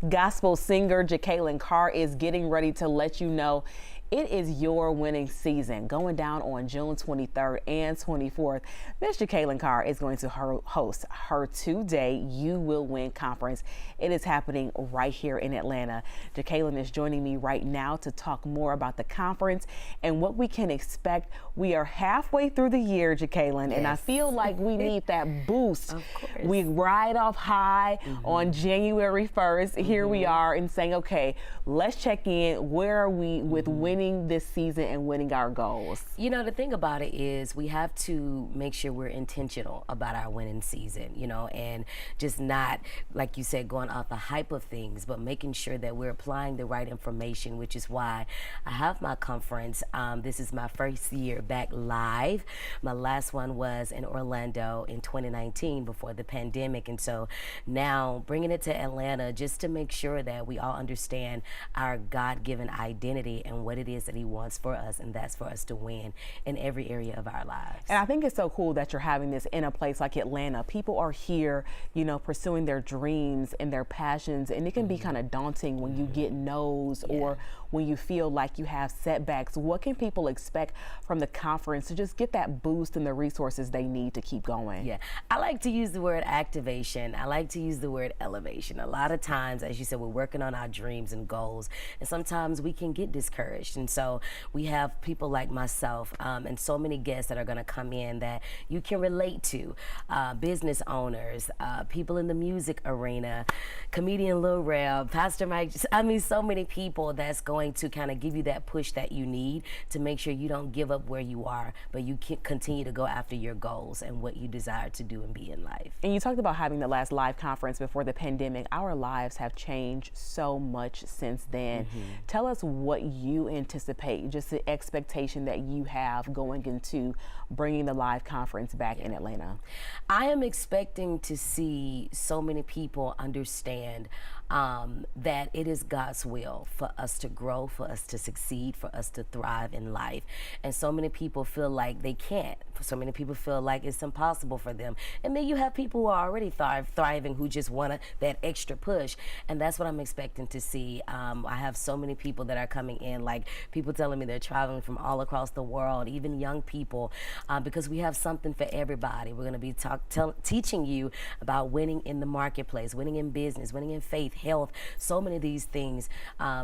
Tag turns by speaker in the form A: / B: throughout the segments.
A: Gospel singer Jekalyn Carr is getting ready to let you know it is your winning season going down on June 23rd and 24th. Miss Jekalyn Carr is going to host her two-day You Will Win conference. It is happening right here in Atlanta. Jekalyn is joining me right now to talk more about the conference and what we can expect. We are halfway through the year, Jekalyn, and I feel like we need that boost.
B: Of course.
A: We ride off high on January 1st. Here we are and saying, okay, let's check in. Where are we with winning this season and winning our goals?
B: You know, the thing about it is we have to make sure we're intentional about our winning season, you know, and just not, like you said, going off the hype of things, but making sure that we're applying the right information, which is why I have my conference. This is my first year back live. My last one was in Orlando in 2019 before the pandemic. And so now bringing it to Atlanta just to make sure that we all understand our God-given identity and what it is that he wants for us, and that's for us to win in every area of our lives.
A: And I think it's so cool that you're having this in a place like Atlanta. People are here, you know, pursuing their dreams and their passions, and it can be kind of daunting when you get no's or when you feel like you have setbacks. What can people expect from the conference to just get that boost and the resources they need to keep going?
B: Yeah, I like to use the word activation. I like to use the word elevation. A lot of times, as you said, we're working on our dreams and goals, and sometimes we can get discouraged. And so we have people like myself and so many guests that are going to come in that you can relate to, business owners, people in the music arena, comedian Lil Rel, Pastor Mike. I mean, so many people that's going to kind of give you that push that you need to make sure you don't give up where you are, but you can continue to go after your goals and what you desire to do and be in life.
A: And you talked about having the last live conference before the pandemic. Our lives have changed so much since then. Tell us what you anticipate, just the expectation that you have going into bringing the live conference back in Atlanta.
B: I am expecting to see so many people understand that it is God's will for us to grow, for us to succeed, for us to thrive in life. And so many people feel like they can't. So many people feel like it's impossible for them. And then you have people who are already thriving who just want that extra push. And that's what I'm expecting to see. I have so many people that are coming in, like people telling me they're traveling from all across the world, even young people, because we have something for everybody. We're going to be teaching you about winning in the marketplace, winning in business, winning in faith, health, so many of these things,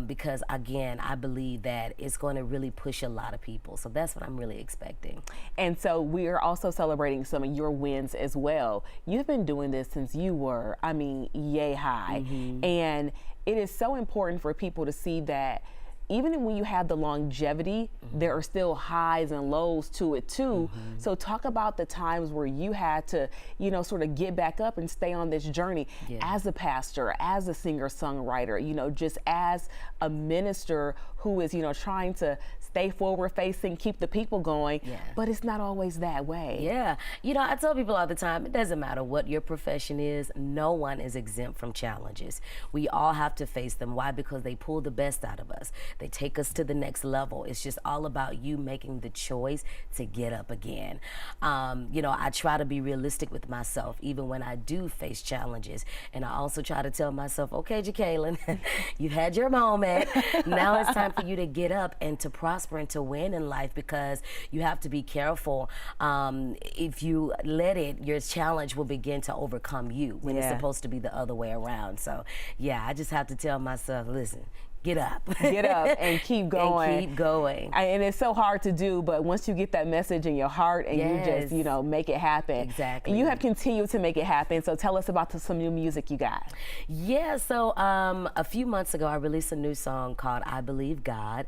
B: because again, I believe that it's going to really push a lot of people. So that's what I'm really expecting.
A: And so we are also celebrating some of your wins as well. You've been doing this since you were, I mean, yay high. And it is so important for people to see that even when you have the longevity, there are still highs and lows to it too. So talk about the times where you had to, you know, sort of get back up and stay on this journey as a pastor, as a singer-songwriter, you know, just as a minister who is, you know, trying to stay forward-facing, keep the people going, but it's not always that way.
B: Yeah, you know, I tell people all the time, it doesn't matter what your profession is, no one is exempt from challenges. We all have to face them. Why? Because they pull the best out of us. They take us to the next level. It's just all about you making the choice to get up again. You know, I try to be realistic with myself, even when I do face challenges. And I also try to tell myself, okay, Jekalyn, you've had your moment. Now it's time for you to get up and to prosper and to win in life, because you have to be careful. If you let it, your challenge will begin to overcome you when it's supposed to be the other way around. So yeah, I just have to tell myself, listen, get up.
A: Get up and keep going.
B: And keep going.
A: And it's so hard to do, but once you get that message in your heart and you just, you know, make it happen.
B: Exactly.
A: And you have continued to make it happen. So tell us about some new music you got.
B: Yeah, so a few months ago, I released a new song called I Believe God.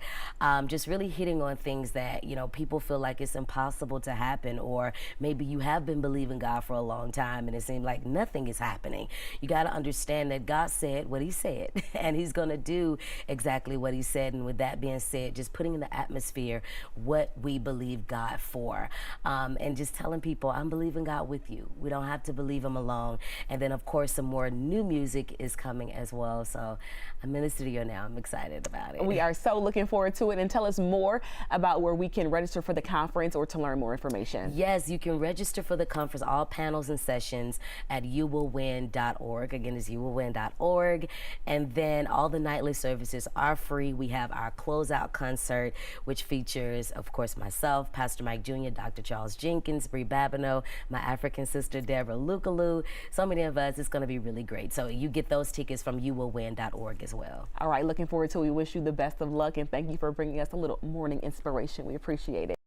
B: Just really hitting on things that, you know, people feel like it's impossible to happen, or maybe you have been believing God for a long time and it seems like nothing is happening. You got to understand that God said what he said, and he's going to do exactly what he said. And with that being said, just putting in the atmosphere what we believe God for, and just telling people, I'm believing God with you. We don't have to believe him alone. And then, of course, some more new music is coming as well. So I'm in the studio now. I'm excited about it.
A: We are so looking forward to it. And tell us more about where we can register for the conference or to learn more information.
B: Yes, you can register for the conference, all panels and sessions at youwillwin.org. Again, it's youwillwin.org. And then all the nightly services are free. We have our closeout concert, which features, of course, myself, Pastor Mike Jr., Dr. Charles Jenkins, Bree Babineau, my African sister, Deborah Lukalu. So many of us. It's going to be really great. So you get those tickets from youwillwin.org as well.
A: All right, looking forward to it. We wish you the best of luck, and thank you for bringing us a little morning inspiration. We appreciate it.